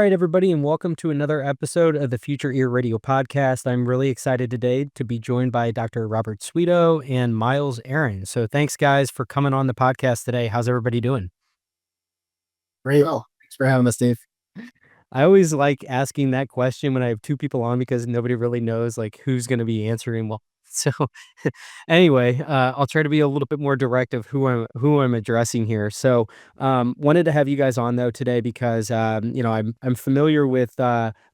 right, everybody, and welcome to another episode of the Future Ear Radio podcast. I'm really excited today to be joined by Dr. Robert Sweetow and Miles Aron. So thanks, guys, for coming on the podcast today. How's everybody doing? Very well. Thanks for having us, Dave. I always like asking that question when I have two people on because nobody really knows like who's going to be answering. Well, so anyway, I'll try to be a little bit more direct of who I'm addressing here. So, wanted to have you guys on though today because I'm familiar with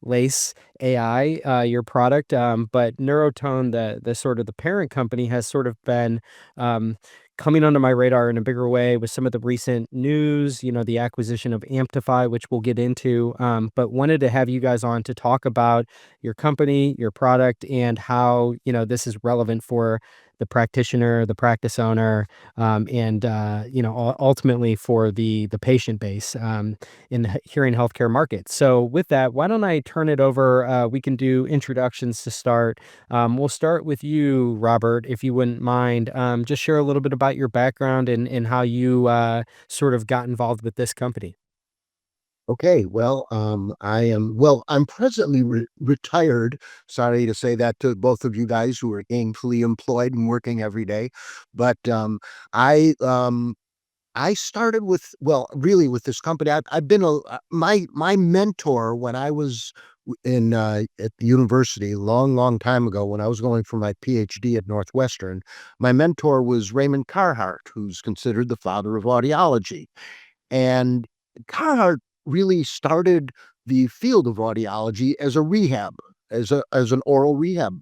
Lace AI, your product, but Neurotone, the sort of the parent company, has sort of been um, coming onto my radar in a bigger way with some of the recent news, the acquisition of Amplify, which we'll get into. But wanted to have you guys on to talk about your company, your product, and how, this is relevant for the practitioner, the practice owner, and, ultimately for the patient base in the hearing healthcare market. So with that, why don't I turn it over? We can do introductions to start. We'll start with you, Robert, if you wouldn't mind. Just share a little bit about your background and how you sort of got involved with this company. Okay, well, I'm presently retired. Sorry to say that to both of you guys who are gainfully employed and working every day, but I I started with really with this company. I've been my mentor when I was in at the university long time ago when I was going for my Ph.D. at Northwestern. My mentor was Raymond Carhart, who's considered the father of audiology. And Carhart really started the field of audiology as a rehab, as an oral rehab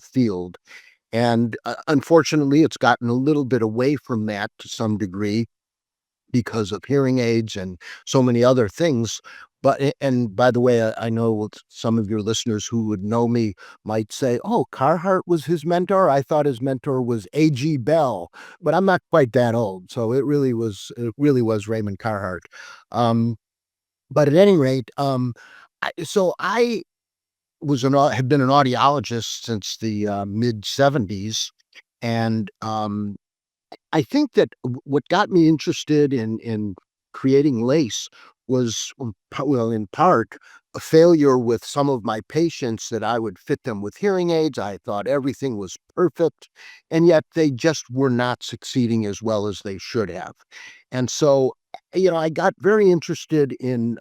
field. And unfortunately, it's gotten a little bit away from that to some degree because of hearing aids and so many other things. And by the way, I know some of your listeners who would know me might say, "Oh, Carhart was his mentor. I thought his mentor was A.G. Bell," but I'm not quite that old, so it really was Raymond Carhart. Um, but at any rate, I have been an audiologist since the mid '70s, and I think that what got me interested in creating lace was, well, in part, a failure with some of my patients that I would fit them with hearing aids. I thought everything was perfect, and yet they just were not succeeding as well as they should have. And so, I got very interested in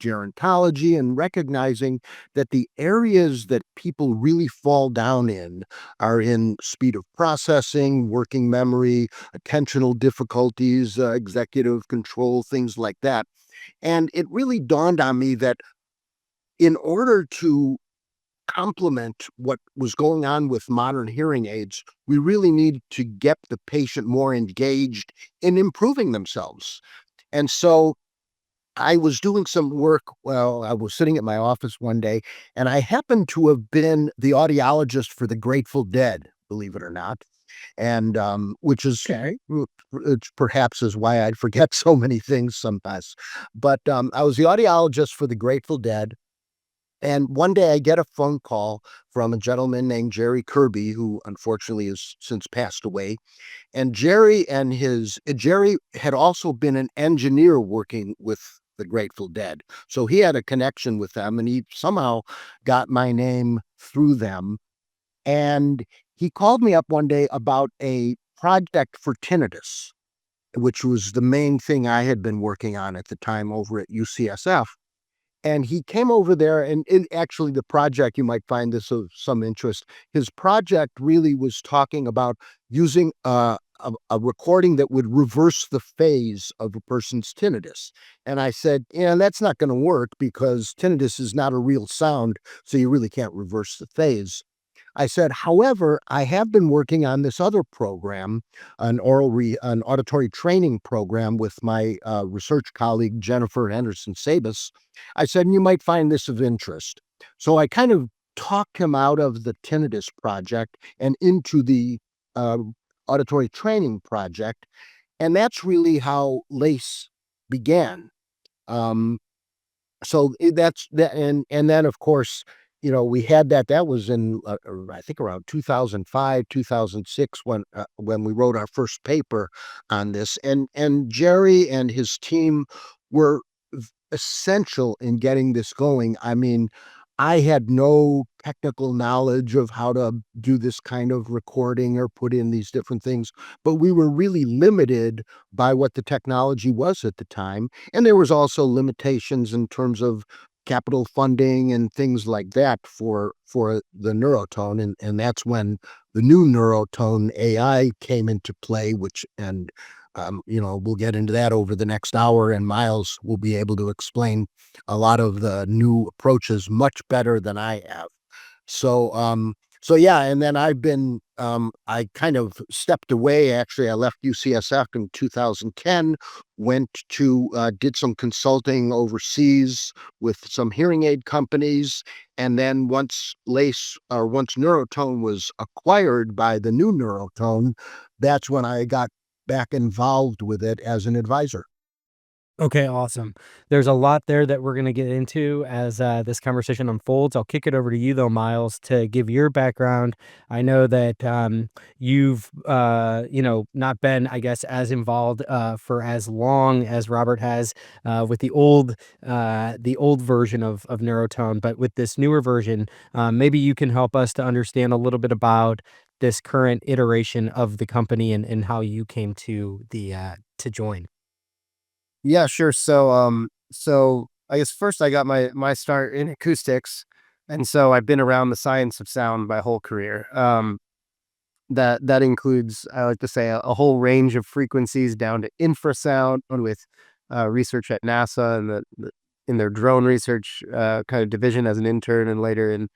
gerontology and recognizing that the areas that people really fall down in are in speed of processing, working memory, attentional difficulties, executive control, things like that. And it really dawned on me that in order to complement what was going on with modern hearing aids, we really need to get the patient more engaged in improving themselves. And so I was doing some work. Well, I was sitting at my office one day, and I happened to have been the audiologist for the Grateful Dead, believe it or not. And which is Okay. which perhaps is why I forget so many things sometimes. But I was the audiologist for the Grateful Dead. And one day I get a phone call from a gentleman named Jerry Kirby, who unfortunately has since passed away. And Jerry had also been an engineer working with the Grateful Dead. So he had a connection with them, and he somehow got my name through them. And he called me up one day about a project for tinnitus, which was the main thing I had been working on at the time over at UCSF. And he came over there, and actually, the project, you might find this of some interest. His project really was talking about using a recording that would reverse the phase of a person's tinnitus. And I said, "Yeah, that's not going to work because tinnitus is not a real sound, so you really can't reverse the phase." I said, "However, I have been working on this other program, an auditory training program with my research colleague, Jennifer Henderson Sabas." I said, "And you might find this of interest." So I kind of talked him out of the tinnitus project and into the uh, auditory training project. And that's really how LACE began. Um, that's that, and then of course, we had that was in I think around 2005, 2006 when we wrote our first paper on this, and Jerry and his team were essential in getting this going. I mean, I had no technical knowledge of how to do this kind of recording or put in these different things, but we were really limited by what the technology was at the time. And there was also limitations in terms of capital funding and things like that for the Neurotone. And that's when the new Neurotone AI came into play, which and we'll get into that over the next hour, and Miles will be able to explain a lot of the new approaches much better than I have. So yeah, and then I kind of stepped away. Actually, I left UCSF in 2010, went to did some consulting overseas with some hearing aid companies, and then once Neurotone was acquired by the new Neurotone, that's when I got back involved with it as an advisor. Okay, awesome. There's a lot there that we're going to get into as this conversation unfolds. I'll kick it over to you, though, Miles, to give your background. I know that you've, not been, I guess, as involved for as long as Robert has with the old version of Neurotone, but with this newer version, maybe you can help us to understand a little bit about this current iteration of the company and how you came to the to join. Yeah, sure. So I guess first I got my start in acoustics, and so I've been around the science of sound my whole career. That includes, I like to say, a whole range of frequencies down to infrasound with research at NASA and in their drone research kind of division as an intern, and later in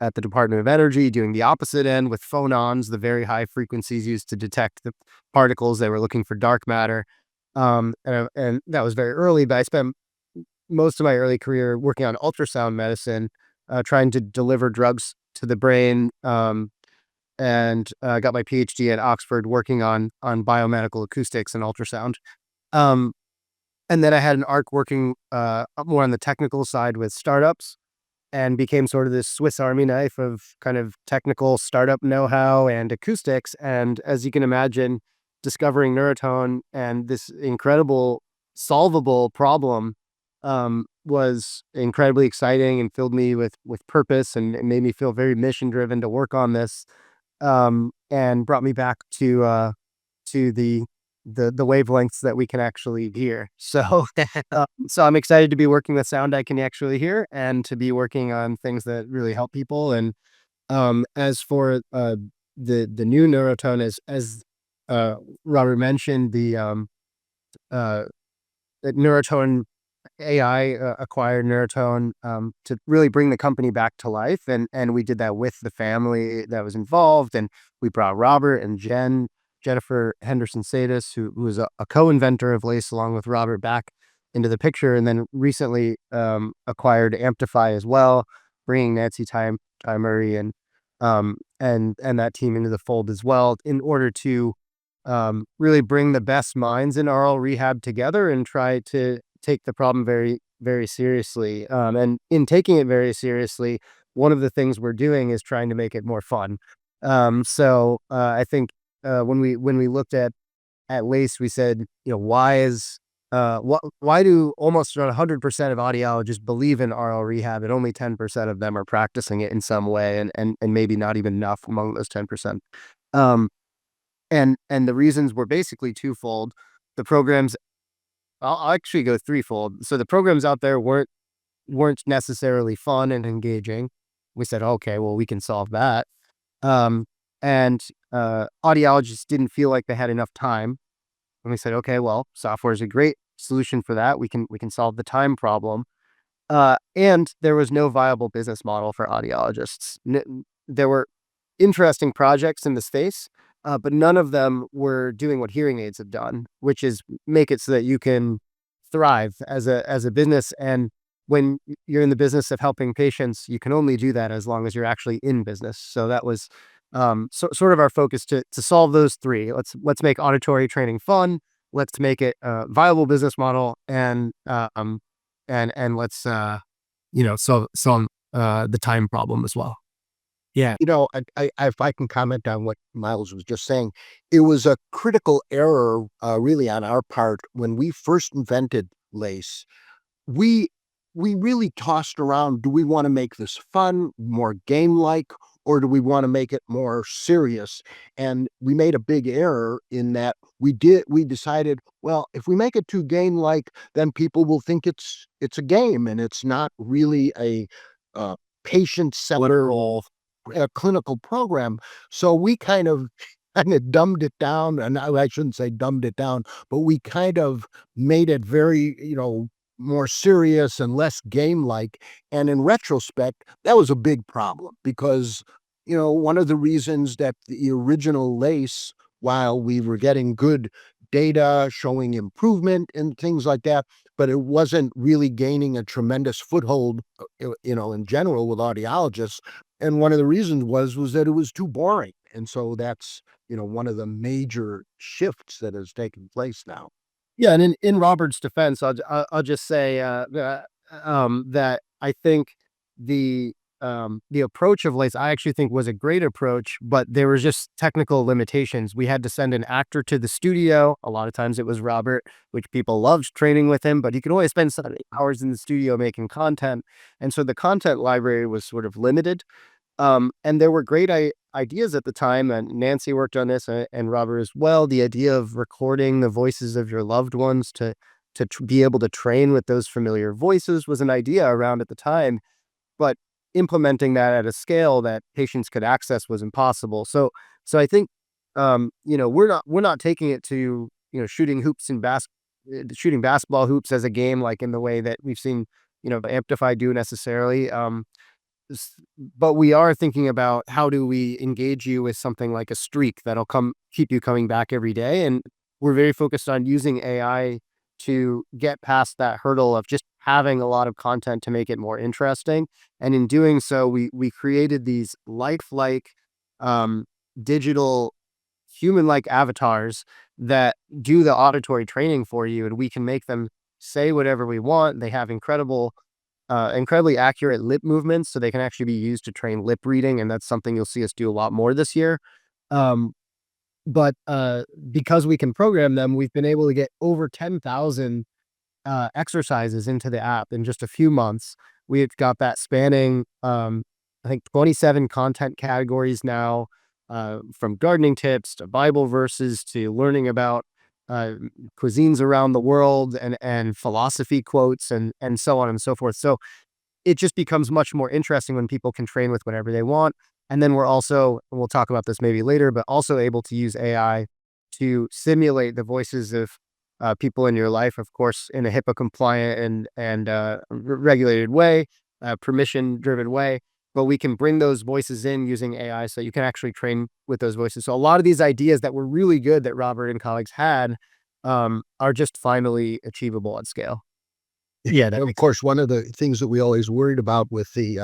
at the Department of Energy doing the opposite end with phonons, the very high frequencies used to detect the particles they were looking for dark matter. And that was very early, but I spent most of my early career working on ultrasound medicine, trying to deliver drugs to the brain. And got my Ph.D. at Oxford working on biomedical acoustics and ultrasound. Um, and then I had an arc working more on the technical side with startups, and became sort of this Swiss Army knife of kind of technical startup know-how and acoustics. And as you can imagine, discovering Neurotone and this incredible solvable problem was incredibly exciting and filled me with purpose, and it made me feel very mission driven to work on this, and brought me back to the wavelengths that we can actually hear. So I'm excited to be working with sound I can actually hear, and to be working on things that really help people. And as for the new Neurotone, as uh, Robert mentioned, uh, the Neurotone AI acquired Neurotone to really bring the company back to life, and we did that with the family that was involved, and we brought Robert and Jennifer Henderson Sadis, who was a co-inventor of Lace along with Robert, back into the picture, and then recently acquired Amplify as well, bringing Ty Murray and that team into the fold as well, in order to really bring the best minds in oral rehab together and try to take the problem very, very seriously. And in taking it very seriously, one of the things we're doing is trying to make it more fun. I think when we looked at Lace, we said, why do almost around 100% of audiologists believe in RL rehab, and only 10% of them are practicing it in some way, and maybe not even enough among those 10%. Um, and the reasons were basically twofold. The programs, I'll actually go threefold. So the programs out there weren't necessarily fun and engaging. We said, okay, well, we can solve that. Um, and audiologists didn't feel like they had enough time. And we said, okay, well, software is a great solution for that. We can solve the time problem. And there was no viable business model for audiologists. There were interesting projects in the space, but none of them were doing what hearing aids have done, which is make it so that you can thrive as a business. And when you're in the business of helping patients, you can only do that as long as you're actually in business. So that was sort of our focus to solve those three. Let's make auditory training fun. Let's make it a viable business model, and let's solve the time problem as well. Yeah. If I can comment on what Miles was just saying, it was a critical error, really, on our part when we first invented Lace. we we really tossed around, do we want to make this fun, more game like, or do we want to make it more serious? And we made a big error in that we decided, well, if we make it too game like, then people will think it's a game and it's not really a patient centered clinical program. So we kind of dumbed it down, and I shouldn't say dumbed it down, but we kind of made it very, more serious and less game like. And in retrospect, that was a big problem because, one of the reasons that the original LACE, while we were getting good data showing improvement and things like that, but it wasn't really gaining a tremendous foothold, in general with audiologists. And one of the reasons was that it was too boring. And so that's, one of the major shifts that has taken place now. Yeah, and in Robert's defense, I'll just say, that I think the approach of Lace, I actually think was a great approach, but there was just technical limitations. We had to send an actor to the studio. A lot of times it was Robert, which people loved training with him, but he could only spend 7 hours in the studio making content. And so the content library was sort of limited. And there were great ideas at the time, and Nancy worked on this, and Robert as well. The idea of recording the voices of your loved ones to be able to train with those familiar voices was an idea around at the time, but implementing that at a scale that patients could access was impossible. So I think, we're not taking it to, shooting basketball hoops as a game, like in the way that we've seen, Amplify do necessarily. But we are thinking about how do we engage you with something like a streak that'll keep you coming back every day. And we're very focused on using AI to get past that hurdle of just having a lot of content to make it more interesting. And in doing so, we created these lifelike, um, digital human-like avatars that do the auditory training for you, and we can make them say whatever we want. They have incredibly accurate lip movements, so they can actually be used to train lip reading, and that's something you'll see us do a lot more this year. Um, but because we can program them, we've been able to get over 10,000 exercises into the app in just a few months. We've got that spanning, I think 27 content categories now, from gardening tips to Bible verses to learning about uh, cuisines around the world and philosophy quotes and so on and so forth. So it just becomes much more interesting when people can train with whatever they want. And then we're also, and we'll talk about this maybe later, but also able to use AI to simulate the voices of people in your life, of course, in a HIPAA compliant and regulated way, permission driven way. But we can bring those voices in using AI so you can actually train with those voices. So a lot of these ideas that were really good that Robert and colleagues had, are just finally achievable at scale. Yeah, that Of makes course, one of the things that we always worried about with the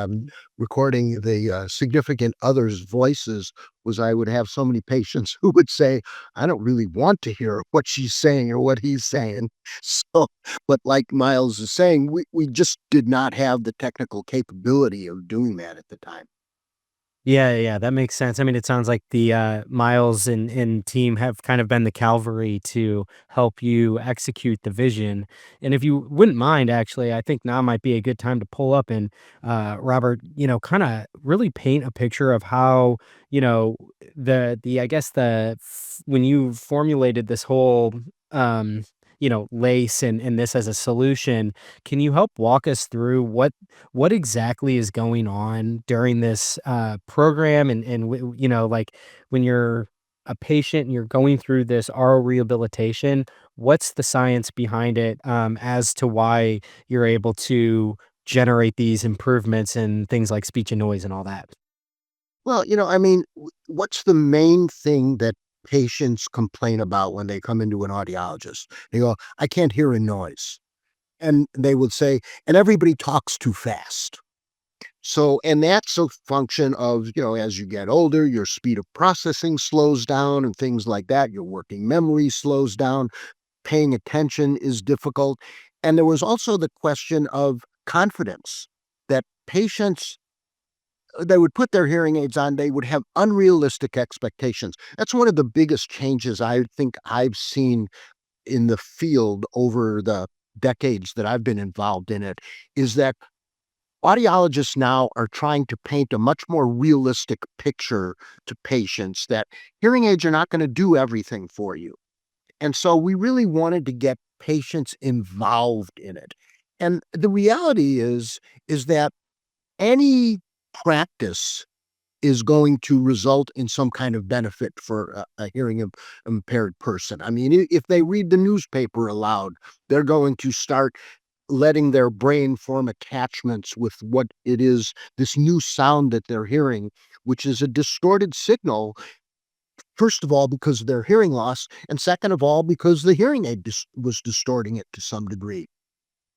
recording the significant others' voices was I would have so many patients who would say, I don't really want to hear what she's saying or what he's saying. So, but like Miles is saying, we just did not have the technical capability of doing that at the time. Yeah, yeah, that makes sense. I mean, it sounds like the Miles and team have kind of been the cavalry to help you execute the vision. And if you wouldn't mind, actually, I think now might be a good time to pull up and Robert, kind of really paint a picture of how the I guess when you formulated this whole lace and this as a solution. Can you help walk us through what exactly is going on during this program and like when you're a patient and you're going through this oral rehabilitation, what's the science behind it, as to why you're able to generate these improvements in things like speech and noise and all that? Well, I mean, what's the main thing that patients complain about when they come into an audiologist? They go, I can't hear a noise. And they would say, and everybody talks too fast. So, and that's a function of, as you get older, your speed of processing slows down and things like that. Your working memory slows down. Paying attention is difficult. And there was also the question of confidence that patients, they would put their hearing aids on, they would have unrealistic expectations. That's one of the biggest changes I think I've seen in the field over the decades that I've been involved in it is that audiologists now are trying to paint a much more realistic picture to patients that hearing aids are not going to do everything for you. And so we really wanted to get patients involved in it. And the reality is that any practice is going to result in some kind of benefit for a impaired person. I mean, if they read the newspaper aloud, they're going to start letting their brain form attachments with what it is, this new sound that they're hearing, which is a distorted signal, first of all, because of their hearing loss, and second of all, because the hearing aid was distorting it to some degree.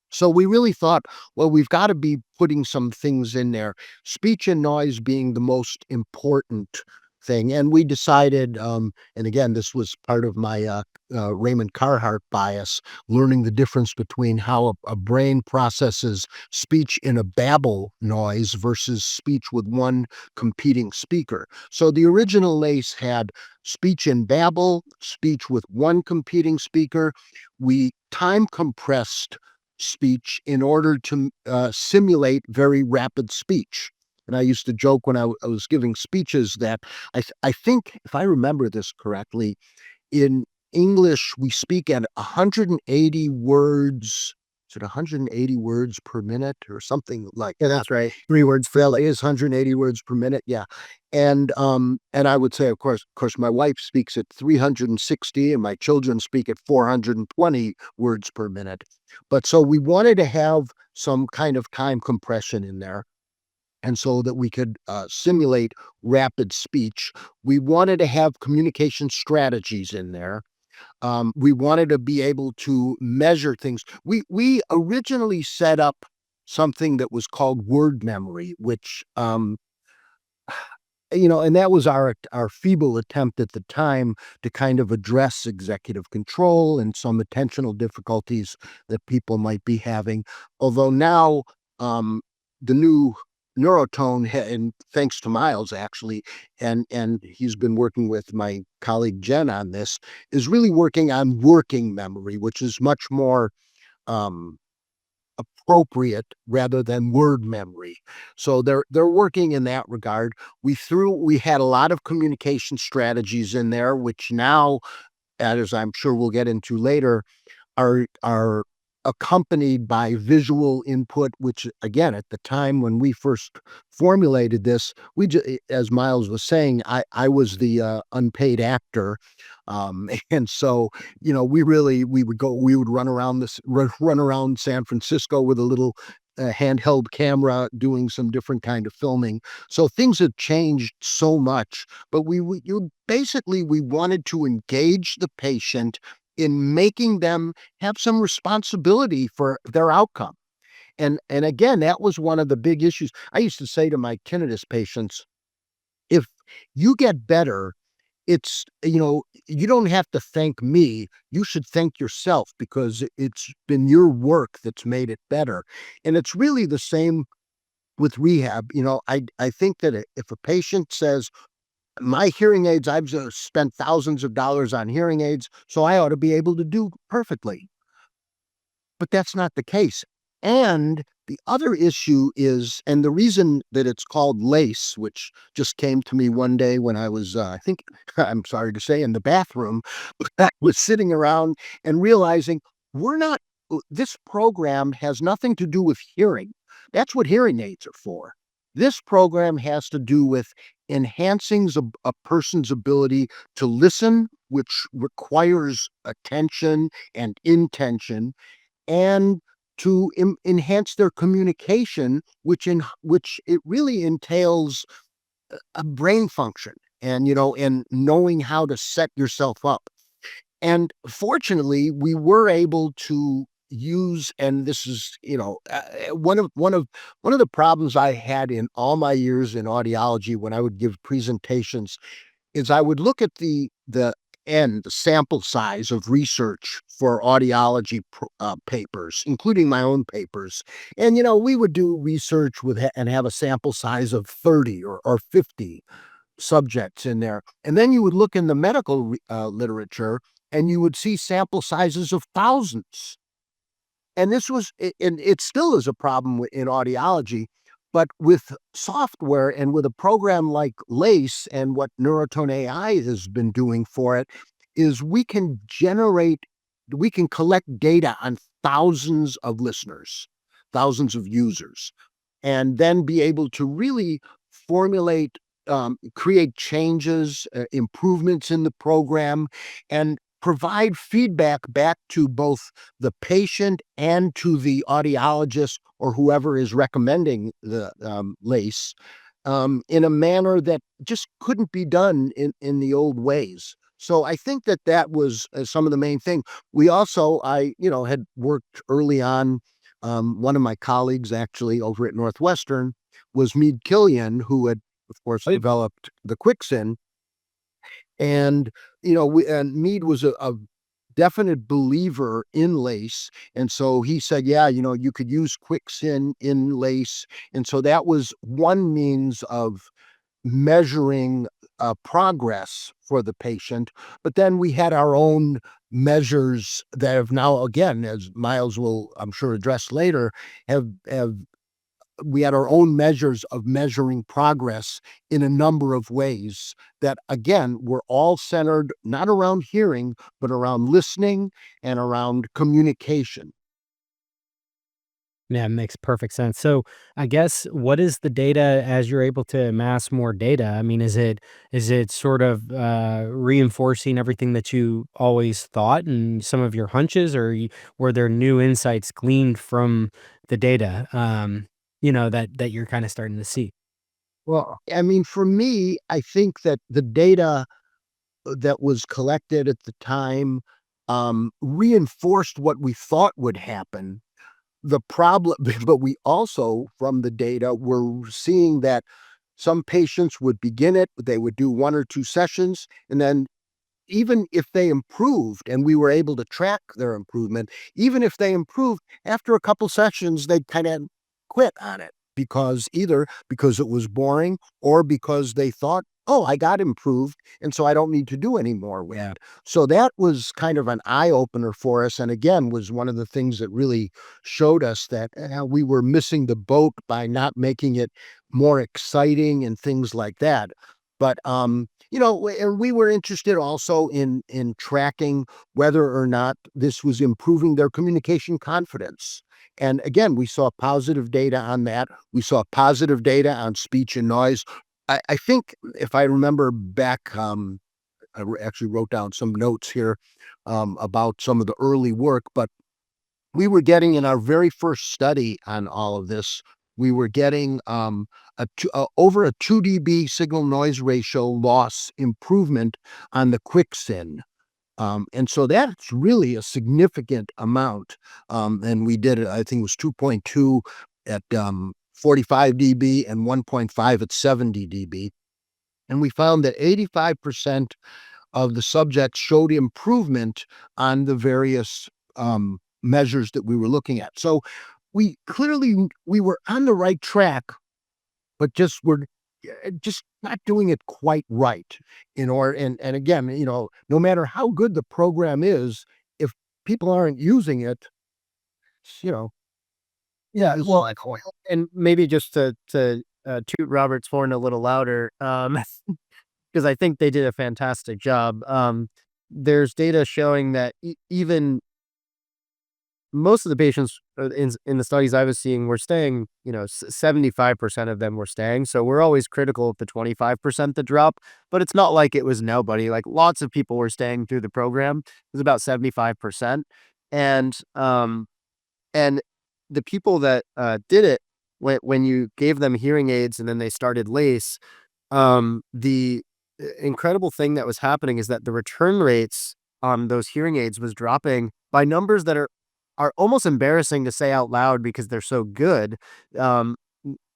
So we really thought, well, we've got to be putting some things in there, speech and noise being the most important thing. And we decided, and again, this was part of my Raymond Carhart bias, learning the difference between how a brain processes speech in a babble noise versus speech with one competing speaker. So the original LACE had speech in babble, speech with one competing speaker. We time compressed speech in order to simulate very rapid speech. And I used to joke when I was giving speeches that I think, if I remember this correctly, in English, we speak at 180 words. Is it 180 words per minute or something like Yeah, that? that's right. 3 words for LA is 180 words per minute, yeah. And I would say, of course, my wife speaks at 360 and my children speak at 420 words per minute. But so we wanted to have some kind of time compression in there, and so that we could simulate rapid speech. We wanted to have communication strategies in there. We wanted to be able to measure things. We originally set up something that was called word memory, which and that was our feeble attempt at the time to kind of address executive control and some attentional difficulties that people might be having. Although now, the new Neurotone, and thanks to Miles actually, and he's been working with my colleague Jen on this, is really working on working memory, which is much more um, appropriate rather than word memory. So they're working in that regard. We had a lot of communication strategies in there, which now, as I'm sure we'll get into later, are accompanied by visual input, which again, at the time when we first formulated this, as Miles was saying, I was the unpaid actor. And so, we would run around San Francisco with a little handheld camera doing some different kind of filming. So things have changed so much, but basically we wanted to engage the patient in making them have some responsibility for their outcome. And again, that was one of the big issues. I used to say to my tinnitus patients, if you get better, you don't have to thank me. You should thank yourself because it's been your work that's made it better. And it's really the same with rehab. I think that if a patient says, my hearing aids, I've spent thousands of dollars on hearing aids, so I ought to be able to do perfectly. But that's not the case. And the other issue is, and the reason that it's called LACE, which just came to me one day when I was, I think, I'm sorry to say, in the bathroom, I was sitting around and realizing this program has nothing to do with hearing. That's what hearing aids are for. This program has to do with enhancing a person's ability to listen, which requires attention and intention, and to enhance their communication, which it really entails a brain function and knowing how to set yourself up. And fortunately, we were able to use, and this is one of the problems I had in all my years in audiology when I would give presentations is I would look at the sample size of research for audiology papers, including my own papers. And we would do research and have a sample size of 30 or 50 subjects in there. And then you would look in the medical literature and you would see sample sizes of thousands. And this was, and it still is a problem in audiology, but with software and with a program like LACE and what Neurotone AI has been doing for it, is we can collect data on thousands of listeners, thousands of users, and then be able to really formulate, create changes, improvements in the program, and provide feedback back to both the patient and to the audiologist or whoever is recommending the LACE, in a manner that just couldn't be done in the old ways. So I think that that was some of the main thing. We also, had worked early on. One of my colleagues, actually, over at Northwestern, was Mead Killian, who had, of course, Right. developed the Quicksin. And and Mead was a definite believer in LACE, and so he said, "Yeah, you could use Quicksin in LACE," and so that was one means of measuring progress for the patient. But then we had our own measures that have now, again, as Miles will, I'm sure, address later, have we had our own measures of measuring progress in a number of ways that, again, were all centered not around hearing, but around listening and around communication. Yeah, it makes perfect sense. So, I guess what is the data as you're able to amass more data? I mean, is it sort of reinforcing everything that you always thought and some of your hunches, or were there new insights gleaned from the data? That you're kind of starting to see. Well, I mean, for me, I think that the data that was collected at the time reinforced what we thought would happen. The problem, but we also, from the data, were seeing that some patients would begin it, they would do 1 or 2 sessions, and then even if they improved and we were able to track their improvement, even if they improved, after a couple sessions, they'd kind of quit on it because either because it was boring or because they thought, oh, I got improved. And so I don't need to do any more with Yeah. it. So that was kind of an eye opener for us. And again, was one of the things that really showed us that we were missing the boat by not making it more exciting and things like that. But and we were interested also in tracking whether or not this was improving their communication confidence. And again, we saw positive data on that. We saw positive data on speech and noise. I think if I remember back, actually wrote down some notes here about some of the early work, but we were getting in our very first study on all of this, we were getting over a 2 dB signal noise ratio loss improvement on the Quicksin. And so that's really a significant amount. And we did it, I think it was 2.2 at 45 dB and 1.5 at 70 dB. And we found that 85% of the subjects showed improvement on the various measures that we were looking at. So we were on the right track, but just not doing it quite right. And again, no matter how good the program is, if people aren't using it, you know, Yeah, it's well, like oil. and maybe just to toot Robert's horn a little louder, because I think they did a fantastic job. There's data showing that even most of the patients in the studies I was seeing were staying, 75% of them were staying. So we're always critical of the 25% that drop, but it's not like it was nobody. Like lots of people were staying through the program. It was about 75%. And, and the people that did it, when you gave them hearing aids and then they started LACE, the incredible thing that was happening is that the return rates on those hearing aids was dropping by numbers that are almost embarrassing to say out loud because they're so good. Um,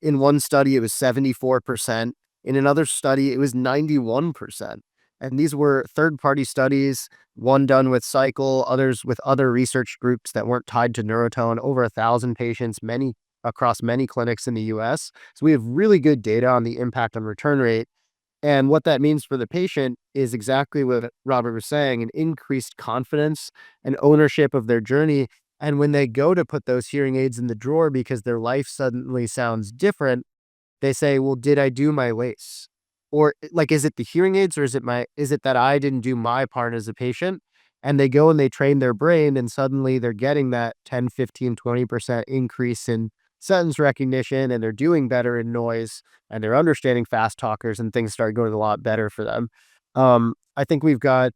in one study, it was 74%. In another study, it was 91%. And these were third-party studies, one done with Cycle, others with other research groups that weren't tied to Neurotone, over 1,000 patients, many across many clinics in the US. So we have really good data on the impact on return rate. And what that means for the patient is exactly what Robert was saying, an increased confidence and ownership of their journey. And when they go to put those hearing aids in the drawer because their life suddenly sounds different, they say, "Well, did I do my LACE?" Or like, is it the hearing aids or is it that I didn't do my part as a patient? And they go and they train their brain and suddenly they're getting that 10, 15, 20% increase in sentence recognition and they're doing better in noise and they're understanding fast talkers and things start going a lot better for them. I think we've got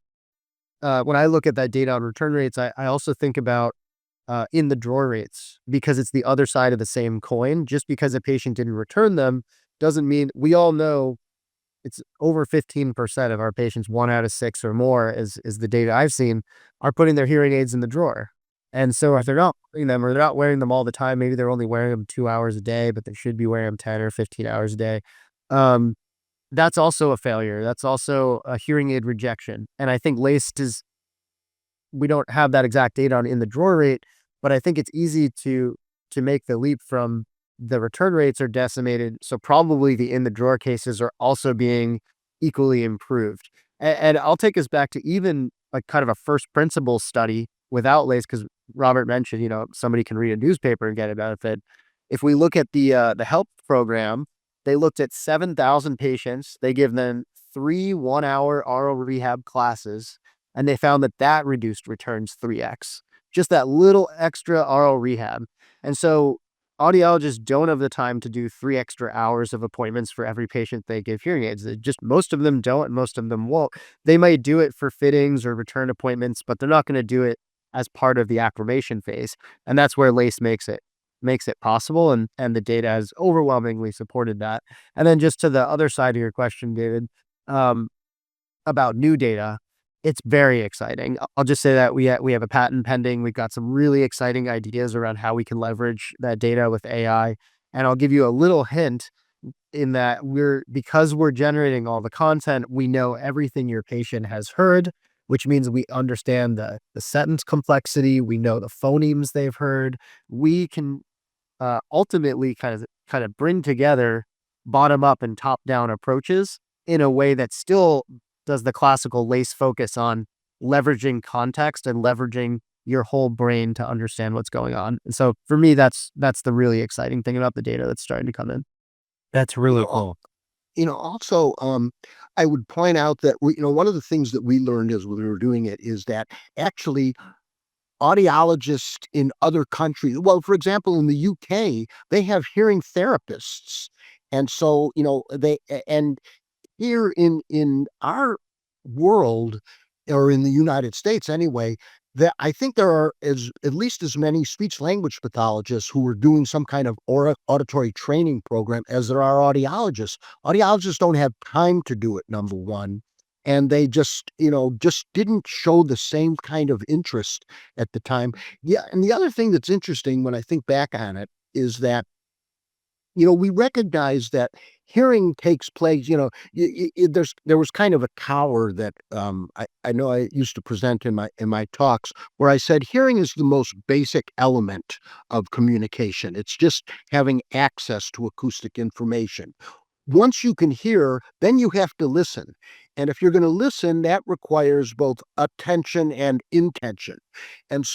when I look at that data on return rates, I also think about in the drawer rates because it's the other side of the same coin. Just because a patient didn't return them doesn't mean we all know it's over 15% of our patients, 1 out of 6 or more is the data I've seen, are putting their hearing aids in the drawer. And so if they're not wearing them or they're not wearing them all the time, maybe they're only wearing them 2 hours a day, but they should be wearing them 10 or 15 hours a day. Um, that's also a failure. That's also a hearing aid rejection. And I think laced is we don't have that exact data on in the drawer rate, but I think it's easy to make the leap from the return rates are decimated. So probably the in the drawer cases are also being equally improved. And I'll take us back to even like kind of a first principle study without LACE, because Robert mentioned, somebody can read a newspaper and get a benefit. If we look at the HELP program, they looked at 7,000 patients. They give them 3 1-hour oral rehab classes and they found that that reduced returns 3x. Just that little extra oral rehab. And so audiologists don't have the time to do 3 extra hours of appointments for every patient they give hearing aids. Just most of them don't, and most of them won't. They might do it for fittings or return appointments, but they're not going to do it as part of the acclimation phase. And that's where LACE makes it possible. And the data has overwhelmingly supported that. And then just to the other side of your question, David, um, about new data, it's very exciting. I'll just say that we have a patent pending. We've got some really exciting ideas around how we can leverage that data with AI. And I'll give you a little hint in that because we're generating all the content, we know everything your patient has heard, which means we understand the sentence complexity, we know the phonemes they've heard. We can ultimately kind of bring together bottom up and top down approaches in a way that still does the classical LACE focus on leveraging context and leveraging your whole brain to understand what's going on. And so for me, that's the really exciting thing about the data that's starting to come in. That's You really know, cool. also, I would point out that one of the things that we learned as we were doing it is that actually audiologists in other countries, well, for example, in the UK, they have hearing therapists. And so, and here in our world, or in the United States anyway, that I think there are at least as many speech language pathologists who are doing some kind of auditory training program as there are audiologists. Audiologists don't have time to do it, number one. And they just didn't show the same kind of interest at the time. Yeah. And the other thing that's interesting when I think back on it is that we recognize that hearing takes place. There was kind of a tower that I know I used to present in my talks where I said hearing is the most basic element of communication. It's just having access to acoustic information. Once you can hear, then you have to listen. And if you're going to listen, that requires both attention and intention. And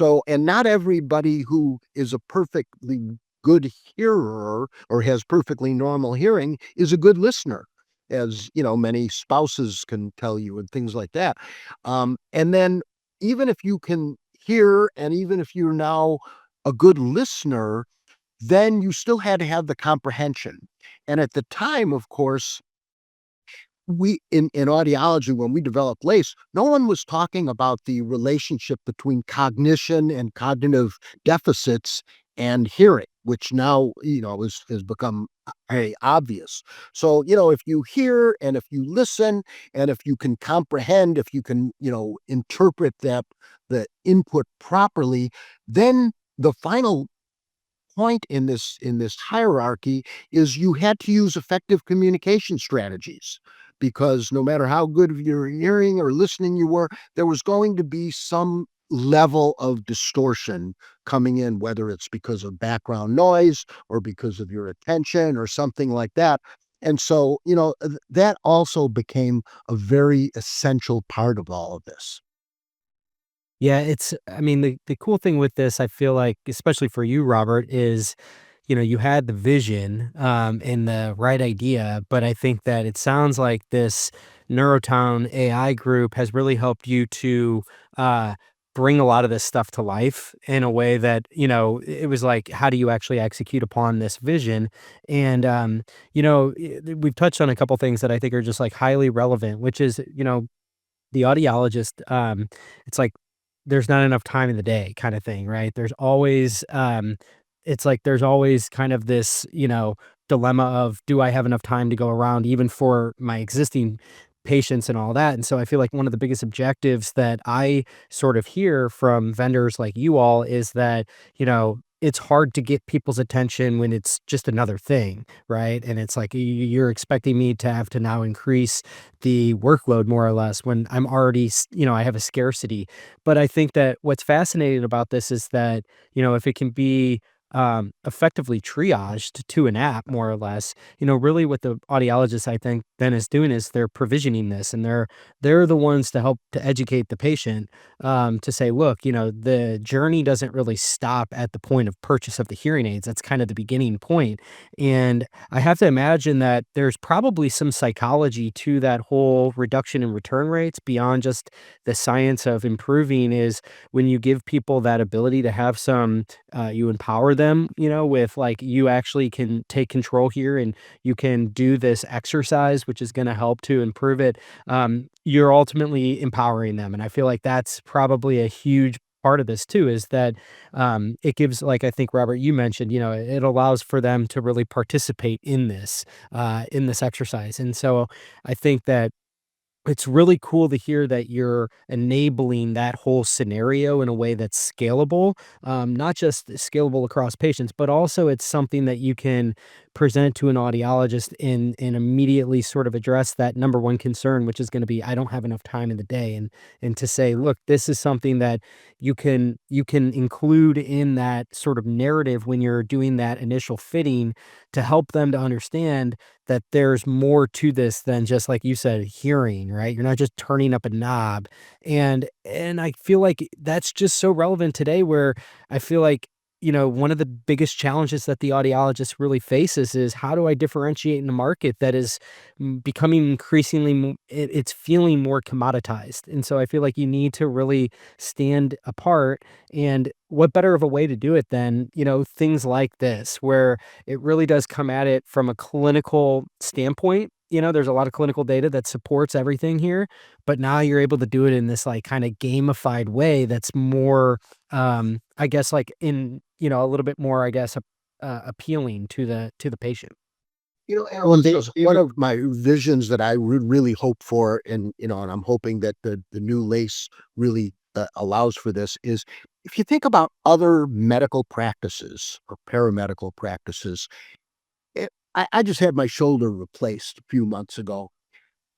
not everybody who is a perfectly good hearer or has perfectly normal hearing is a good listener, as many spouses can tell you and things like that. And then even if you can hear, and even if you're now a good listener, then you still had to have the comprehension. And at the time, of course, we in audiology, when we developed LACE, no one was talking about the relationship between cognition and cognitive deficits and hearing, which now has become very obvious. So if you hear and if you listen and if you can comprehend, if you can interpret the input properly, then the final point in this hierarchy is you had to use effective communication strategies, because no matter how good of your hearing or listening you were, there was going to be some level of distortion coming in, whether it's because of background noise or because of your attention or something like that. And so that also became a very essential part of all of this. Yeah, I mean, the cool thing with this, I feel like, especially for you, Robert, is, you had the vision, and the right idea, but I think that it sounds like this Neurotone AI group has really helped you to, uh, bring a lot of this stuff to life in a way that, it was like, how do you actually execute upon this vision? And, we've touched on a couple things that I think are just like highly relevant, which is, the audiologist, it's like there's not enough time in the day kinda thing, right? There's always, it's like there's always kind of this, dilemma of, do I have enough time to go around even for my existing patients and all that? And so I feel like one of the biggest objectives that I sort of hear from vendors like you all is that, it's hard to get people's attention when it's just another thing, right? And it's like you're expecting me to have to now increase the workload more or less when I'm already, I have a scarcity. But I think that what's fascinating about this is that, if it can be effectively triaged to an app more or less, really what the audiologist I think then is doing is they're provisioning this, and they're the ones to help to educate the patient, to say, look, the journey doesn't really stop at the point of purchase of the hearing aids. That's kind of the beginning point. And I have to imagine that there's probably some psychology to that whole reduction in return rates beyond just the science of improving is when you give people that ability to have some, you empower them, with like, you actually can take control here and you can do this exercise, which is going to help to improve it. You're ultimately empowering them. And I feel like that's probably a huge part of this too, is that it gives, like I think Robert, you mentioned, it allows for them to really participate in this exercise. And so I think that it's really cool to hear that you're enabling that whole scenario in a way that's scalable, not just scalable across patients, but also it's something that you can present to an audiologist and immediately sort of address that number one concern, which is going to be, I don't have enough time in the day, and to say, look, this is something that you can include in that sort of narrative when you're doing that initial fitting to help them to understand that there's more to this than just like you said, hearing, right? You're not just turning up a knob. And I feel like that's just so relevant today where I feel like, one of the biggest challenges that the audiologist really faces is how do I differentiate in a market that is becoming increasingly it's feeling more commoditized. And so I feel like you need to really stand apart, and what better of a way to do it than, things like this where it really does come at it from a clinical standpoint. There's a lot of clinical data that supports everything here, but now you're able to do it in this like kind of gamified way that's more, I guess, like in, a little bit more, I guess, appealing to the patient. Alan, one of my visions that I would really hope for, and I'm hoping that the new LACE really allows for this, is if you think about other medical practices or paramedical practices. I just had my shoulder replaced a few months ago.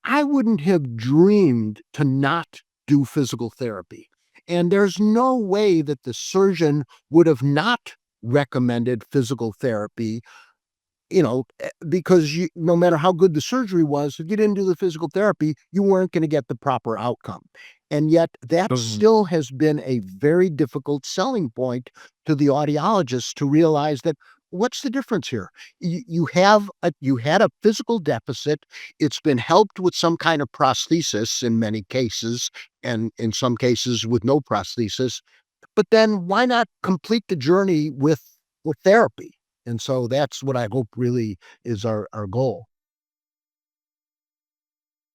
I wouldn't have dreamed to not do physical therapy. And there's no way that the surgeon would have not recommended physical therapy, because no matter how good the surgery was, if you didn't do the physical therapy, you weren't going to get the proper outcome. And yet, that Mhm. still has been a very difficult selling point to the audiologist to realize that what's the difference here? You had a physical deficit. It's been helped with some kind of prosthesis in many cases, and in some cases with no prosthesis. But then why not complete the journey with therapy? And so that's what I hope really is our goal.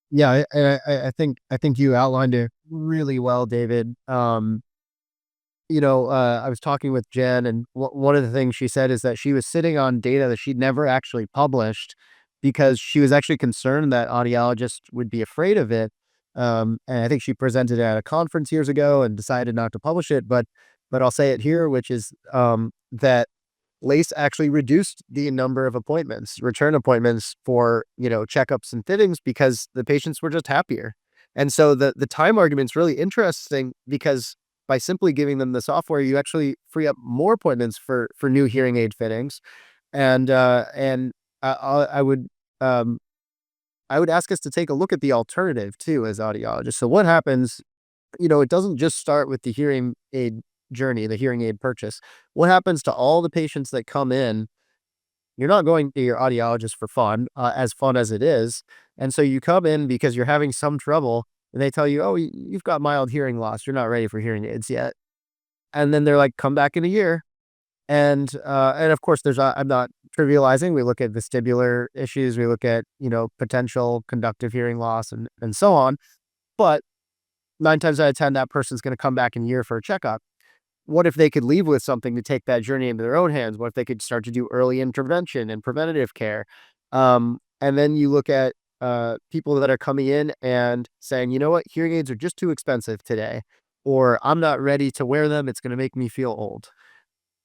Yeah, I think you outlined it really well, David. I was talking with Jen, and one of the things she said is that she was sitting on data that she'd never actually published because she was actually concerned that audiologists would be afraid of it. And I think she presented it at a conference years ago and decided not to publish it. But I'll say it here, which is that Lace actually reduced the number of appointments, return appointments for, checkups and fittings because the patients were just happier. And so the time argument's really interesting because by simply giving them the software, you actually free up more appointments for new hearing aid fittings. And um, I would ask us to take a look at the alternative too as audiologists. So what happens? it doesn't just start with the hearing aid journey, the hearing aid purchase. What happens to all the patients that come in? You're not going to your audiologist for fun as it is. And so you come in because you're having some trouble and they tell you, oh, you've got mild hearing loss. You're not ready for hearing aids yet. And then they're like, come back in a year. And of course, I'm not trivializing. We look at vestibular issues. We look at, potential conductive hearing loss and so on. But 9 times out of 10, that person's going to come back in a year for a checkup. What if they could leave with something to take that journey into their own hands? What if they could start to do early intervention and preventative care? And then you look at people that are coming in and saying, you know what, hearing aids are just too expensive today, or I'm not ready to wear them. It's going to make me feel old.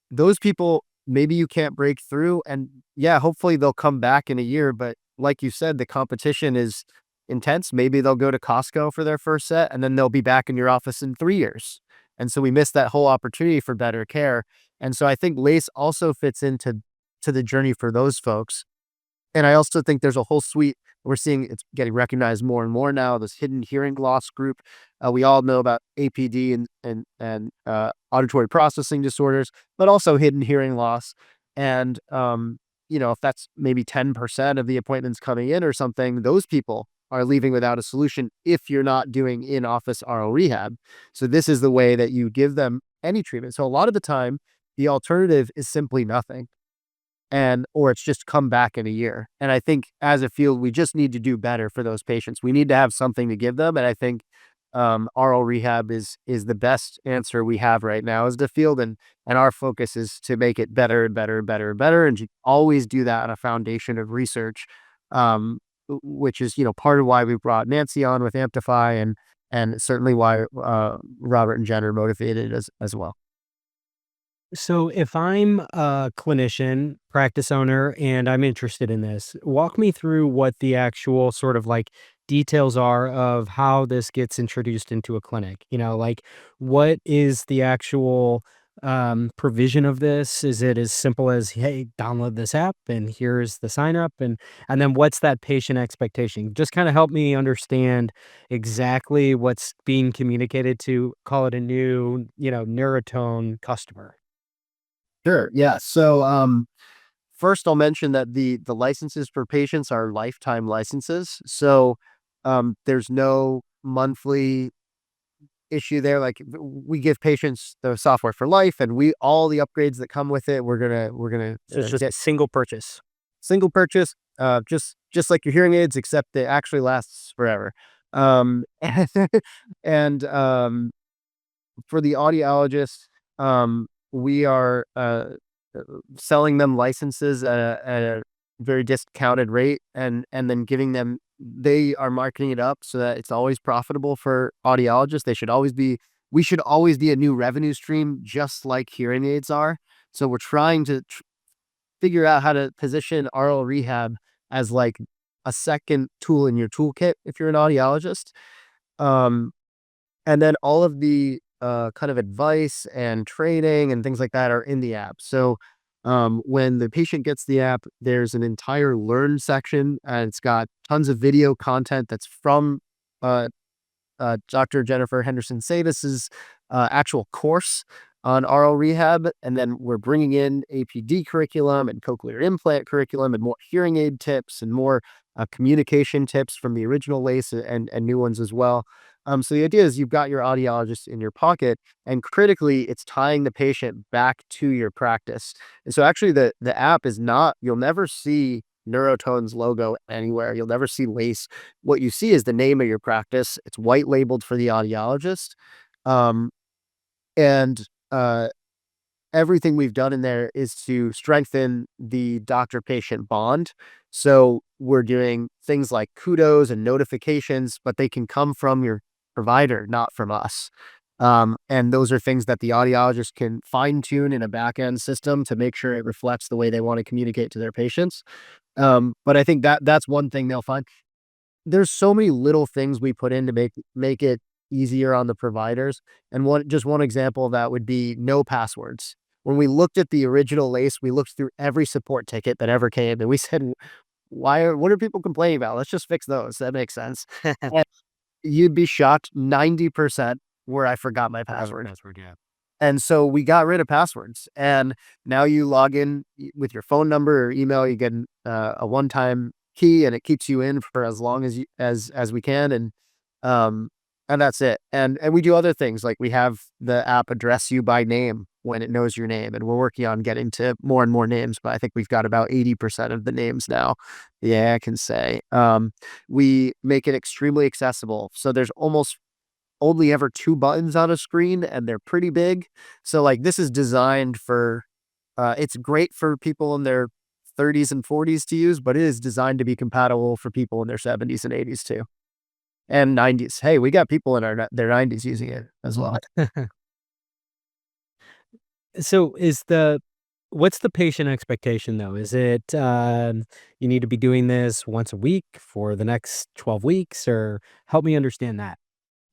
Those people, maybe you can't break through. And yeah, hopefully they'll come back in a year. But like you said, the competition is intense. Maybe they'll go to Costco for their first set and then they'll be back in your office in 3 years. And so we missed that whole opportunity for better care. And so I think LACE also fits into the journey for those folks. And I also think there's a whole suite. We're seeing it's getting recognized more and more now. This hidden hearing loss group. We all know about APD and auditory processing disorders, but also hidden hearing loss. And if that's maybe 10% of the appointments coming in or something, those people are leaving without a solution if you're not doing in-office RO rehab. So this is the way that you give them any treatment. So a lot of the time, the alternative is simply nothing or it's just come back in a year. And I think as a field, we just need to do better for those patients. We need to have something to give them. And I think RO rehab is the best answer we have right now as the field. And our focus is to make it better and better and better and better. And to always do that on a foundation of research, which is, part of why we brought Nancy on with Amplify and certainly why Robert and Jen are motivated as well. So if I'm a clinician, practice owner, and I'm interested in this, walk me through what the actual sort of like details are of how this gets introduced into a clinic. Like what is the actual provision of this? Is it as simple as, hey, download this app and here's the sign up and then what's that patient expectation? Just kind of help me understand exactly what's being communicated to call it a new, Neurotone customer. Sure. Yeah. So, first I'll mention that the licenses for patients are lifetime licenses. So, there's no monthly issue there. Like we give patients the software for life, and all the upgrades that come with it. We're gonna So it's just a get single purchase. single purchase. Just like your hearing aids, except it actually lasts forever. Um, and for the audiologists, we are selling them licenses at a very discounted rate, and then giving them. They are marketing it up so that it's always profitable for audiologists. We should always be a new revenue stream, just like hearing aids are. So we're trying to figure out how to position RO rehab as like a second tool in your toolkit if you're an audiologist. Um, and then all of the kind of advice and training and things like that are in the app. So when the patient gets the app, there's an entire learn section, and it's got tons of video content that's from uh, Dr. Jennifer Henderson Savis's actual course on RO rehab. And then we're bringing in APD curriculum and cochlear implant curriculum and more hearing aid tips and more communication tips from the original LACE and new ones as well. So the idea is you've got your audiologist in your pocket, and critically, it's tying the patient back to your practice. And so actually the app is not, you'll never see Neurotone's logo anywhere. You'll never see LACE. What you see is the name of your practice. It's white labeled for the audiologist. Um, and everything we've done in there is to strengthen the doctor-patient bond. So we're doing things like kudos and notifications, but they can come from your provider, not from us. And those are things that the audiologist can fine-tune in a back-end system to make sure it reflects the way they want to communicate to their patients. But I think that's one thing they'll find. There's so many little things we put in to make it easier on the providers. And one example of that would be no passwords. When we looked at the original LACE, we looked through every support ticket that ever came, and we said, what are people complaining about? Let's just fix those. That makes sense. And you'd be shocked. 90% where I forgot my Forgot the password. password, yeah. And so we got rid of passwords, and now you log in with your phone number or email. You get a one-time key, and it keeps you in for as long as as we can, um, and that's it. And we do other things like we have the app address you by name when it knows your name, and we're working on getting to more and more names. But I think we've got about 80% of the names now. Yeah, I can say. We make it extremely accessible, so there's almost only ever 2 buttons on a screen, and they're pretty big. So, like, this is designed for it's great for people in their 30s and 40s to use, but it is designed to be compatible for people in their 70s and 80s too, and 90s. Hey, we got people in their 90s using it as well. So what's the patient expectation though? Is it, you need to be doing this once a week for the next 12 weeks, or help me understand that?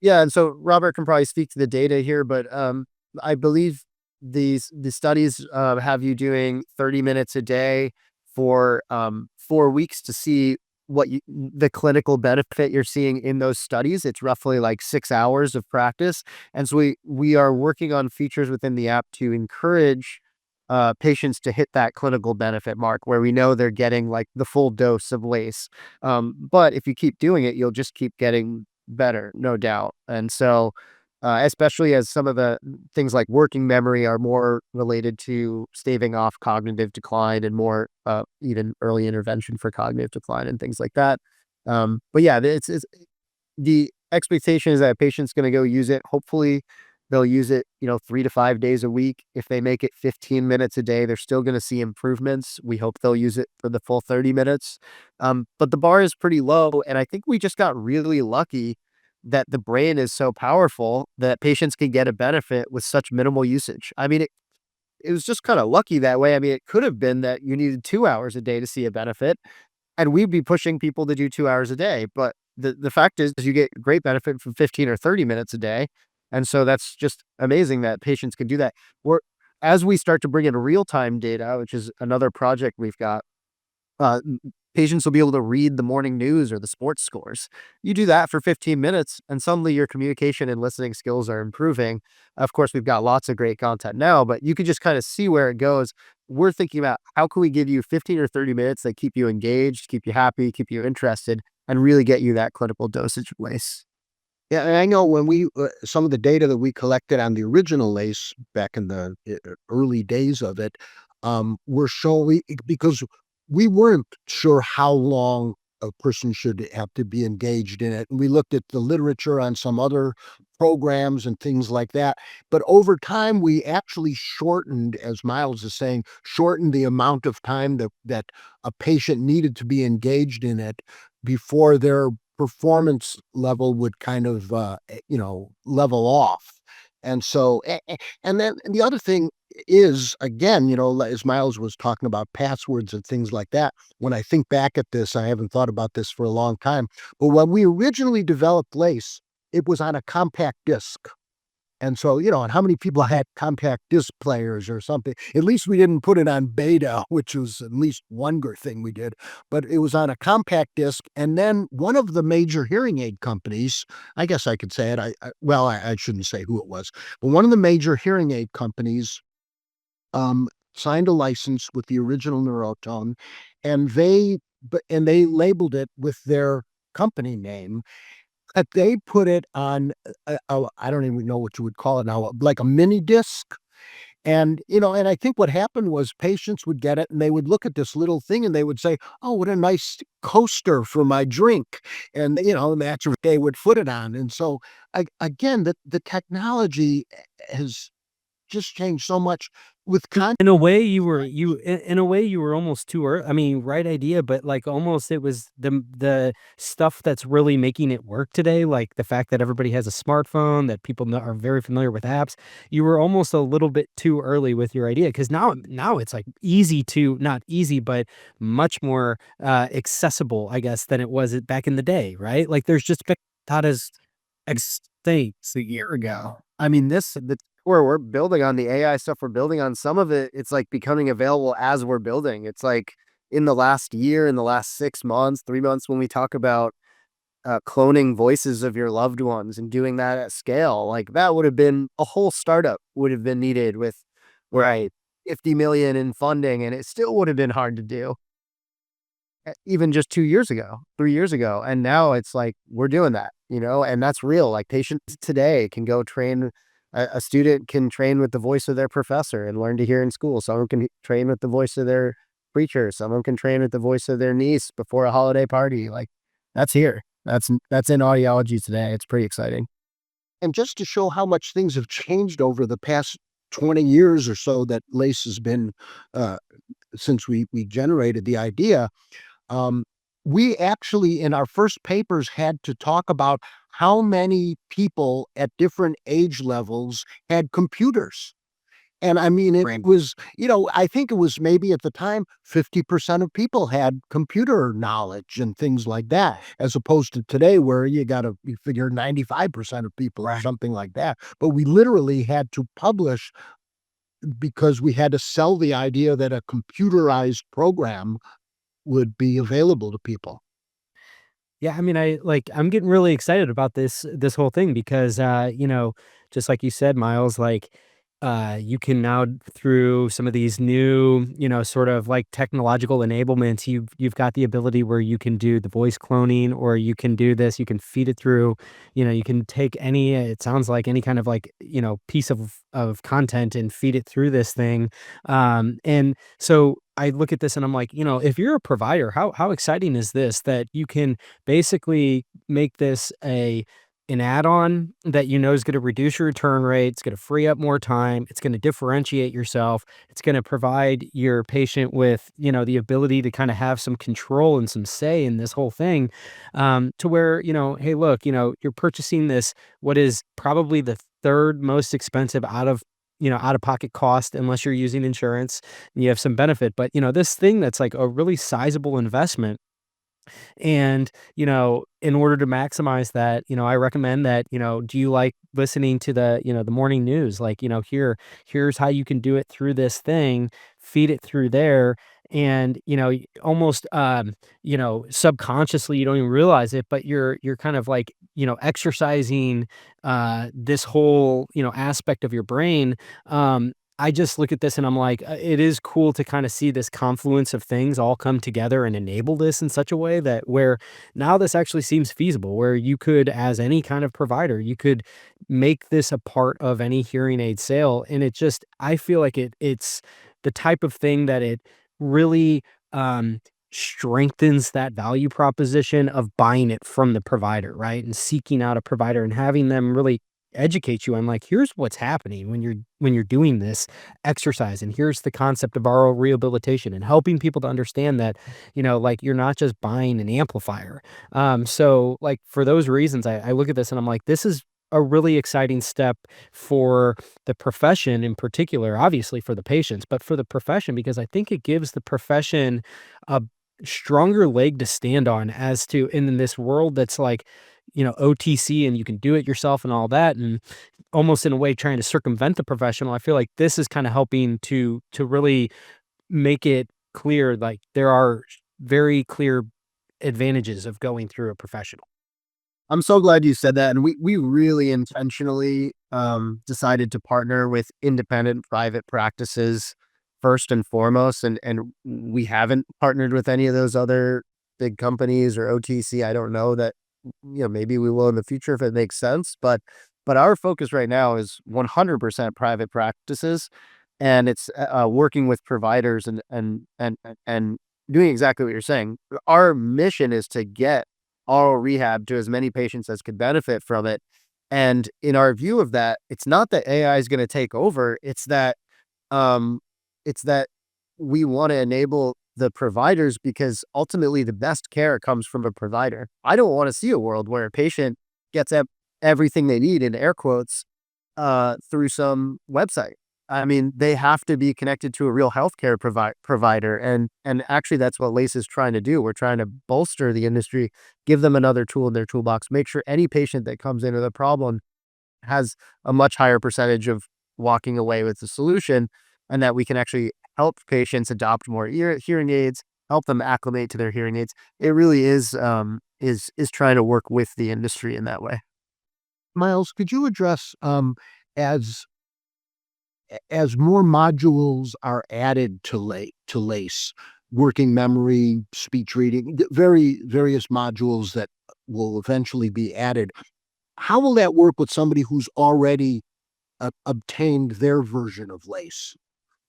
Yeah, and so Robert can probably speak to the data here, but I believe the studies have you doing 30 minutes a day for 4 weeks to see the clinical benefit you're seeing in those studies. It's roughly like 6 hours of practice, and so we are working on features within the app to encourage patients to hit that clinical benefit mark where we know they're getting like the full dose of LACE. But if you keep doing it, you'll just keep getting better, no doubt. And so, especially as some of the things like working memory are more related to staving off cognitive decline and more even early intervention for cognitive decline and things like that. But yeah, it's the expectation is that a patient's going to go use it. Hopefully, they'll use it, 3 to 5 days a week. If they make it 15 minutes a day, they're still going to see improvements. We hope they'll use it for the full 30 minutes. But the bar is pretty low. And I think we just got really lucky that the brain is so powerful that patients can get a benefit with such minimal usage. I mean, it was just kind of lucky that way. I mean, it could have been that you needed 2 hours a day to see a benefit and we'd be pushing people to do 2 hours a day, but the fact is you get great benefit from 15 or 30 minutes a day, and so that's just amazing that patients can do that. We're As we start to bring in real-time data, which is another project we've got, patients will be able to read the morning news or the sports scores. You do that for 15 minutes, and suddenly your communication and listening skills are improving. Of course, we've got lots of great content now, but you can just kind of see where it goes. We're thinking about how can we give you 15 or 30 minutes that keep you engaged, keep you happy, keep you interested, and really get you that clinical dosage of LACE. Yeah, and I know when some of the data that we collected on the original LACE back in the early days of it, were showing because we weren't sure how long a person should have to be engaged in it. And we looked at the literature on some other programs and things like that. But over time, we actually shortened, as Miles is saying, shortened the amount of time that a patient needed to be engaged in it before their performance level would kind of, level off. And so, and then the other thing is, again, as Miles was talking about passwords and things like that, when I think back at this, I haven't thought about this for a long time, but when we originally developed LACE, it was on a compact disc. And so, and how many people had compact disc players or something? At least we didn't put it on beta, which was at least one good thing we did, but it was on a compact disc. And then one of the major hearing aid companies, I guess I could say it. I shouldn't say who it was, but one of the major hearing aid companies signed a license with the original Neurotone, and they labeled it with their company name, they put it on I don't even know what you would call it now, like a mini disc. And, and I think what happened was patients would get it and they would look at this little thing and they would say, "Oh, what a nice coaster for my drink." And, and that's what they would put it on. And so, again, the technology has just changed so much with In a way, in a way, you were almost too early. I mean, right idea, but, like, almost it was the stuff that's really making it work today, like, the fact that everybody has a smartphone, that people are very familiar with apps. You were almost a little bit too early with your idea, because now it's, like, easy to not easy, but much more, accessible, I guess, than it was back in the day, right? Like, there's just been taught as States a year ago. I mean, the where we're building on the AI stuff we're building on, some of it, it's like becoming available as we're building. It's like in the last year, in the last 6 months, 3 months, when we talk about cloning voices of your loved ones and doing that at scale, like that would have been a whole startup would have been needed with Right. 50 million in funding, and it still would have been hard to do even just 2 years ago, 3 years ago. And now it's like we're doing that, and that's real. Like patients today can go train. A student can train with the voice of their professor and learn to hear in school. Someone can train with the voice of their preacher. Someone can train with the voice of their niece before a holiday party. Like that's here. That's in audiology today. It's pretty exciting. And just to show how much things have changed over the past 20 years or so that Lace has been, uh, since we generated the idea, um, we actually, in our first papers, had to talk about how many people at different age levels had computers. And I mean, it was, I think it was maybe at the time 50% of people had computer knowledge and things like that, as opposed to today where you figure 95% of people or something like that. But we literally had to publish because we had to sell the idea that a computerized program would be available to people. Yeah, I mean, I'm getting really excited about this whole thing because just like you said, Miles, like you can now through some of these new, sort of like technological enablements, you've got the ability where you can do the voice cloning or you can do this, you can feed it through, you can take any it sounds like any kind of like, piece of content and feed it through this thing. And so I look at this and I'm like, if you're a provider, how exciting is this that you can basically make this an add-on that is going to reduce your return rate, it's going to free up more time, it's going to differentiate yourself, it's going to provide your patient with, the ability to kind of have some control and some say in this whole thing, to where, hey, look, you're purchasing this, what is probably the third most expensive out of pocket cost unless you're using insurance and you have some benefit. But, this thing that's like a really sizable investment and, in order to maximize that, I recommend that, do you like listening to the morning news? Like, here's how you can do it through this thing, feed it through there. And, almost, subconsciously, you don't even realize it, but you're kind of like, exercising, this whole, aspect of your brain. I just look at this and I'm like, it is cool to kind of see this confluence of things all come together and enable this in such a way that where now this actually seems feasible, where you could, as any kind of provider, you could make this a part of any hearing aid sale. And I feel like it's the type of thing that it really, um, strengthens that value proposition of buying it from the provider, right? And seeking out a provider and having them really educate you on like, here's what's happening when you're doing this exercise, and here's the concept of oral rehabilitation, and helping people to understand that, like you're not just buying an amplifier. So like for those reasons, I look at this and I'm like, this is a really exciting step for the profession in particular, obviously for the patients, but for the profession, because I think it gives the profession a stronger leg to stand on as to in this world that's like, OTC and you can do it yourself and all that. And almost in a way trying to circumvent the professional. I feel like this is kind of helping to really make it clear, like there are very clear advantages of going through a professional. I'm so glad you said that, and we really intentionally, decided to partner with independent private practices first and foremost, and we haven't partnered with any of those other big companies or OTC. I don't know that, maybe we will in the future if it makes sense, but our focus right now is 100% private practices, and it's, working with providers and doing exactly what you're saying. Our mission is to get oral rehab to as many patients as could benefit from it. And in our view of that, it's not that AI is going to take over. Um, it's that we want to enable the providers because ultimately the best care comes from a provider. I don't want to see a world where a patient gets everything they need in air quotes through some website. I mean, they have to be connected to a real healthcare provider, and actually, that's what LACE is trying to do. We're trying to bolster the industry, give them another tool in their toolbox, make sure any patient that comes in with a problem has a much higher percentage of walking away with the solution, and that we can actually help patients adopt more hearing aids, help them acclimate to their hearing aids. It really is. is trying to work with the industry in that way. Miles, could you address as as more modules are added to LACE, working memory, speech reading, various modules that will eventually be added, how will that work with somebody who's already obtained their version of LACE?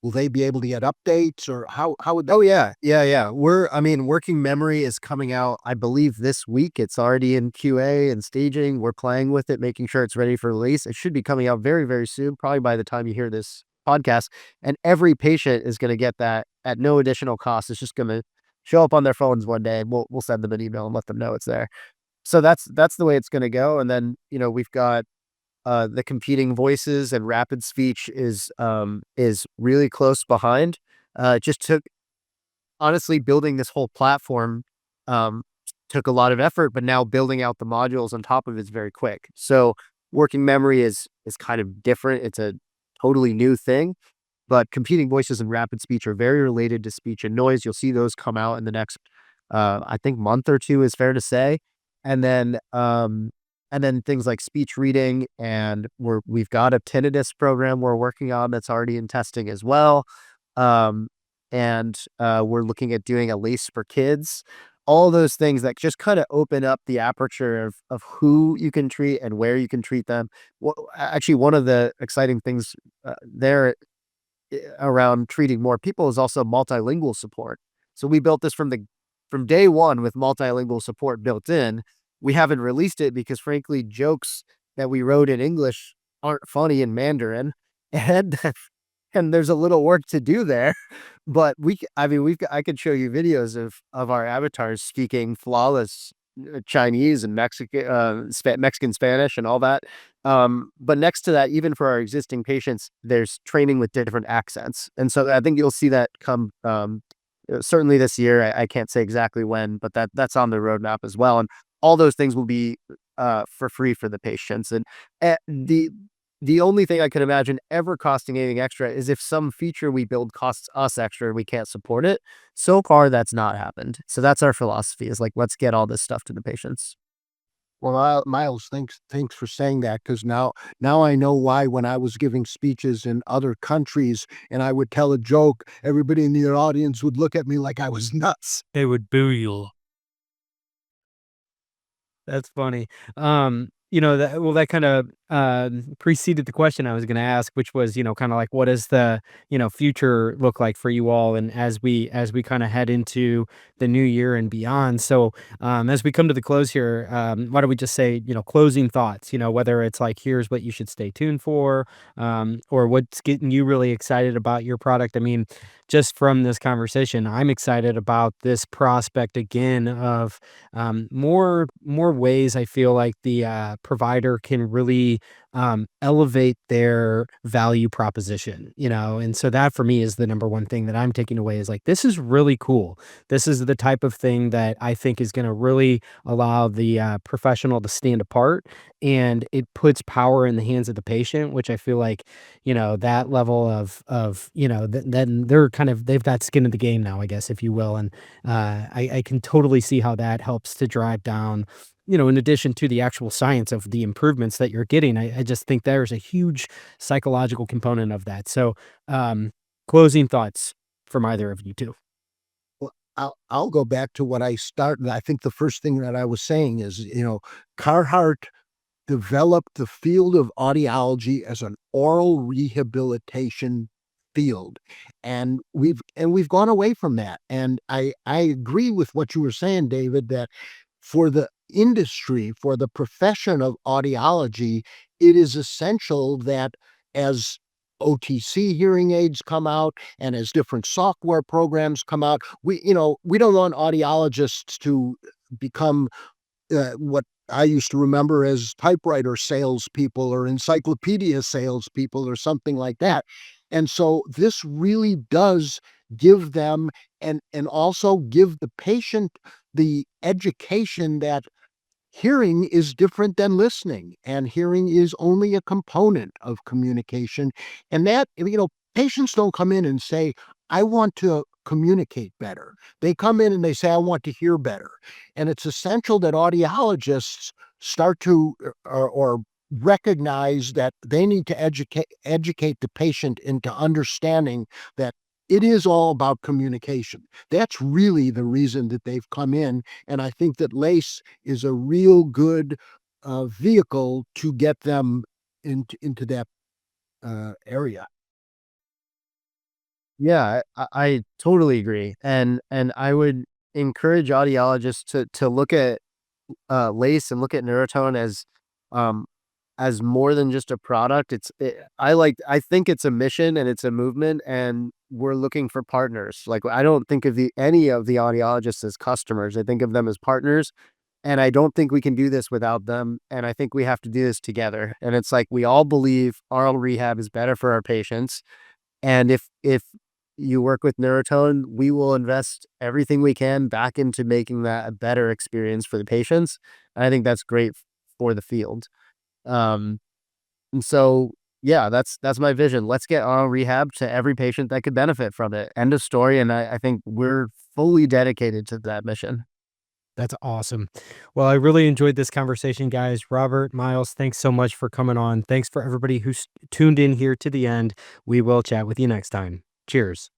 Will they be able to get updates, or how would that? Oh yeah, yeah, yeah. I mean, working memory is coming out, I believe, this week. It's already in QA and staging. We're playing with it, making sure it's ready for release. It should be coming out very, very soon, probably by the time you hear this podcast. And every patient is going to get that at no additional cost. It's just going to show up on their phones one day, and we'll send them an email and let them know it's there. So that's the way it's going to go. And then we've got the competing voices, and rapid speech is really close behind. It just took honestly, building this whole platform, um, took a lot of effort, but now building out the modules on top of it is very quick. So working memory is kind of different. It's a totally new thing, but competing voices and rapid speech are very related to speech and noise. You'll see those come out in the next, I think, month or two is fair to say. And then, things like speech reading, and we've got a tinnitus program we're working on that's already in testing as well. Um, we're looking at doing a LACE for kids. All those things that just kind of open up the aperture of who you can treat and where you can treat them. Well, actually, one of the exciting things there around treating more people is also multilingual support. So we built this from day one with multilingual support built in. We haven't released it because, frankly, jokes that we wrote in English aren't funny in Mandarin, and and there's a little work to do there. But I mean, I could show you videos of our avatars speaking flawless Chinese and Mexican Spanish and all that. But next to that, even for our existing patients, there's training with different accents. And so I think you'll see that come certainly this year. I can't say exactly when, but that's on the roadmap as well. And all those things will be for free for the patients. And the only thing I could imagine ever costing anything extra is if some feature we build costs us extra and we can't support it. So far, that's not happened. So that's our philosophy, is like, let's get all this stuff to the patients. Well, Miles, thanks for saying that, because now I know why when I was giving speeches in other countries and I would tell a joke, everybody in the audience would look at me like I was nuts. They would boo you. That's funny. That kind of preceded the question I was going to ask, which was, kind of like, what does the, future look like for you all, and as we kind of head into the new year and beyond. So, as we come to the close here, why don't we just say, closing thoughts? Whether it's like, here's what you should stay tuned for, or what's getting you really excited about your product. I mean, just from this conversation, I'm excited about this prospect again of more ways I feel like the provider can really elevate their value proposition, and so that for me is the number one thing that I'm taking away, is like, this is really cool. This is the type of thing that I think is going to really allow the professional to stand apart, and it puts power in the hands of the patient, which I feel like, that level of then they've got skin in the game now, I guess, if you will. And I can totally see how that helps to drive down, in addition to the actual science of the improvements that you're getting. I just think there's a huge psychological component of that. So, closing thoughts from either of you two. Well, I'll go back to what I started. I think the first thing that I was saying is, Carhart developed the field of audiology as an oral rehabilitation field, and we've gone away from that. And I agree with what you were saying, David, that for the industry, for the profession of audiology, it is essential that as OTC hearing aids come out and as different software programs come out, we don't want audiologists to become what I used to remember as typewriter salespeople or encyclopedia salespeople or something like that. And so this really does give them, and also give the patient the education that hearing is different than listening, and hearing is only a component of communication. And that, patients don't come in and say, I want to communicate better. They come in and they say, I want to hear better. And it's essential that audiologists start to or recognize that they need to educate the patient into understanding that it is all about communication. That's really the reason that they've come in. And I think that LACE is a real good vehicle to get them into that area. Yeah, I totally agree, and I would encourage audiologists to look at Lace and look at Neurotone um, as more than just a product. I think it's a mission and it's a movement, and we're looking for partners. Like, I don't think of any of the audiologists as customers. I think of them as partners, and I don't think we can do this without them. And I think we have to do this together. And it's like we all believe oral rehab is better for our patients. And if you work with Neurotone, we will invest everything we can back into making that a better experience for the patients. And I think that's great for the field. Um, and so, yeah, that's my vision. Let's get oral rehab to every patient that could benefit from it. End of story. And I think we're fully dedicated to that mission. That's awesome. Well, I really enjoyed this conversation, guys. Robert, Miles, thanks so much for coming on. Thanks for everybody who's tuned in here to the end. We will chat with you next time. Cheers.